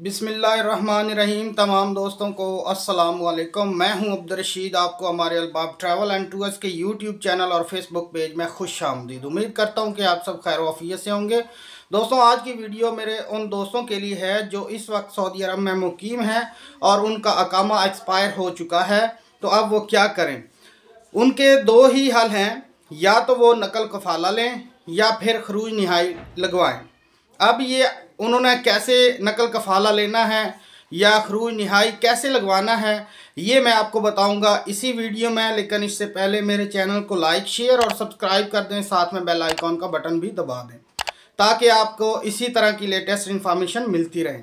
बिस्मिल्लाहिर्रहमानिर्रहीम। तमाम दोस्तों को अस्सलाम वालेकुम। मैं हूं अब्दुल रशीद। आपको हमारे अलबाब ट्रैवल एंड टूर्स के यूट्यूब चैनल और फेसबुक पेज में खुश आमदीद। उम्मीद करता हूं कि आप सब खैर वाफियत से होंगे। दोस्तों, आज की वीडियो मेरे उन दोस्तों के लिए है जो इस वक्त सऊदी अरब में मुकीम हैं और उनका अकामा एक्सपायर हो चुका है। तो अब वो क्या करें? उनके दो ही हल हैं, या तो वो नकल कफाला लें या फिर खरूज निहाई लगवाएं। अब ये उन्होंने कैसे नकल कफाला लेना है या खरूज निहाई कैसे लगवाना है, ये मैं आपको बताऊंगा इसी वीडियो में। लेकिन इससे पहले मेरे चैनल को लाइक, शेयर और सब्सक्राइब कर दें, साथ में बेल आइकॉन का बटन भी दबा दें ताकि आपको इसी तरह की लेटेस्ट इन्फॉर्मेशन मिलती रहे।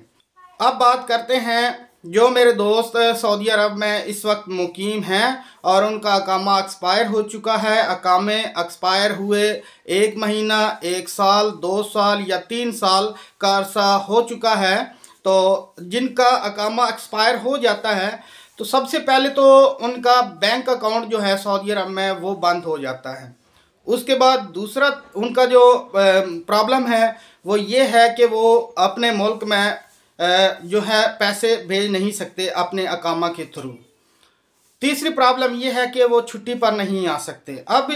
अब बात करते हैं जो मेरे दोस्त सऊदी अरब में इस वक्त मुकीम हैं और उनका अकामा एक्सपायर हो चुका है। अकामे एक्सपायर हुए 1 महीना, 1 साल, 2 साल या 3 साल का अरसा हो चुका है। तो जिनका अकामा एक्सपायर हो जाता है तो सबसे पहले तो उनका बैंक अकाउंट जो है सऊदी अरब में वो बंद हो जाता है। उसके बाद दूसरा उनका जो प्रॉब्लम है वो ये है कि वो अपने मुल्क में जो है पैसे भेज नहीं सकते अपने अकामा के थ्रू। तीसरी प्रॉब्लम ये है कि वो छुट्टी पर नहीं आ सकते। अब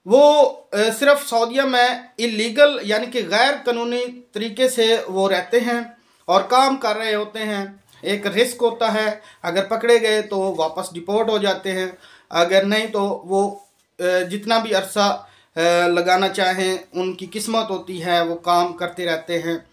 वो सिर्फ सऊदीया में इलीगल यानी कि गैर कानूनी तरीके से वो रहते हैं और काम कर रहे होते हैं। एक रिस्क होता है, अगर पकड़े गए तो वापस डिपोर्ट हो जाते हैं, अगर नहीं तो वो जितना भी अरसा लगाना चाहें उनकी किस्मत होती है, वो काम करते रहते हैं।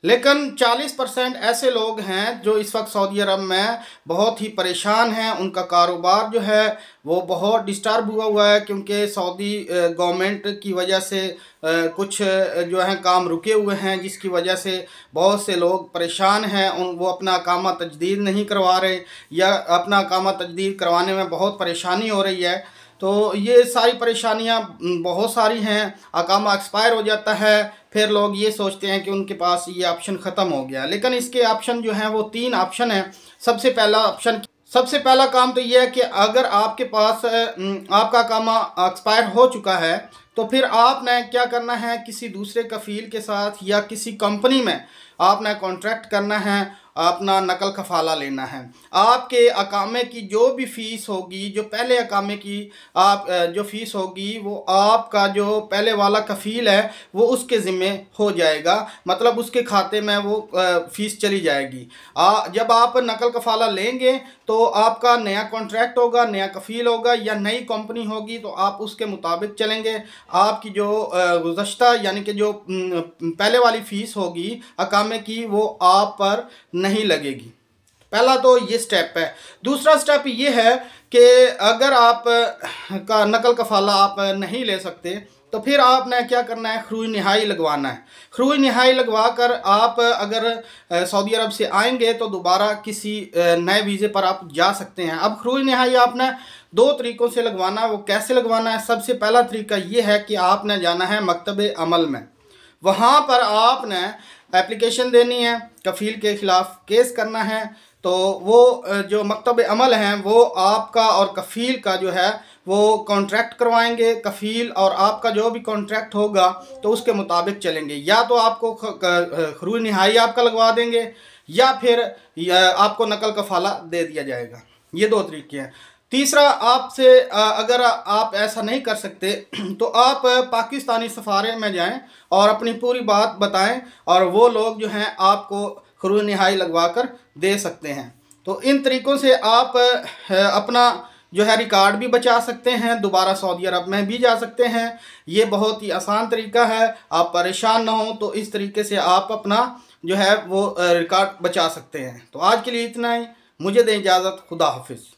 लेकिन 40% ऐसे लोग हैं जो इस वक्त सऊदी अरब में बहुत ही परेशान हैं। उनका कारोबार जो है वो बहुत डिस्टर्ब हुआ है क्योंकि सऊदी गवर्नमेंट की वजह से कुछ जो है काम रुके हुए हैं, जिसकी वजह से बहुत से लोग परेशान हैं। वो अपना अकामा तजदीद नहीं करवा रहे या अपना अकामा तजदीद करवाने में बहुत परेशानी हो रही है। तो ये सारी परेशानियां बहुत सारी हैं। अकामा एक्सपायर हो जाता है, फिर लोग ये सोचते हैं कि उनके पास ये ऑप्शन ख़त्म हो गया, लेकिन इसके ऑप्शन जो हैं वो 3 ऑप्शन हैं। सबसे पहला काम तो ये है कि अगर आपके पास आपका अकामा एक्सपायर हो चुका है तो फिर आपने क्या करना है, किसी दूसरे कफ़ील के साथ या किसी कंपनी में आपने कॉन्ट्रैक्ट करना है, अपना नकल कफाला लेना है। आपके अकामे की जो भी फ़ीस होगी, जो पहले अकामे की आप जो फ़ीस होगी वो आपका जो पहले वाला कफ़ील है वो उसके ज़िम्मे हो जाएगा, मतलब उसके खाते में वो फ़ीस चली जाएगी। जब आप नकल कफाला लेंगे तो आपका नया कॉन्ट्रैक्ट होगा, नया कफ़ील होगा या नई कंपनी होगी तो आप उसके मुताबिक चलेंगे। आपकी जो गुज़श्ता यानी कि जो पहले वाली फ़ीस होगी अकामे की वो आप पर नहीं लगेगी। पहला तो ये स्टेप है। दूसरा स्टेप ये है कि अगर आप का नकल कफाला आप नहीं ले सकते तो फिर आपने क्या करना है, खरूज निहाई लगवाना है। खरूज निहाई लगवा कर आप अगर सऊदी अरब से आएंगे तो दोबारा किसी नए वीज़े पर आप जा सकते हैं। अब खरूज निहाई आपने 2 तरीक़ों से लगवाना है। वो कैसे लगवाना है? सबसे पहला तरीका ये है कि आपने जाना है मकतब अमल में। वहाँ पर आपने एप्लीकेशन देनी है, कफ़ील के ख़िलाफ़ केस करना है। तो वो जो मकतब अमल हैं वो आपका और कफ़ील का जो है वो कॉन्ट्रैक्ट करवाएंगे। कफ़ील और आपका जो भी कॉन्ट्रैक्ट होगा तो उसके मुताबिक चलेंगे। या तो आपको खरूज निहाई आपका लगवा देंगे या फिर आपको नकल कफाला दे दिया जाएगा। ये 2 तरीके हैं। तीसरा, आपसे अगर आप ऐसा नहीं कर सकते तो आप पाकिस्तानी सफारे में जाएं और अपनी पूरी बात बताएं और वो लोग जो हैं आपको खरूज निहाई लगवा कर दे सकते हैं। तो इन तरीक़ों से आप अपना जो है रिकॉर्ड भी बचा सकते हैं, दोबारा सऊदी अरब में भी जा सकते हैं। ये बहुत ही आसान तरीका है, आप परेशान ना हो तो इस तरीके से आप अपना जो है वो रिकॉर्ड बचा सकते हैं। तो आज के लिए इतना ही, मुझे दें इजाज़त। खुदा हाफिज़।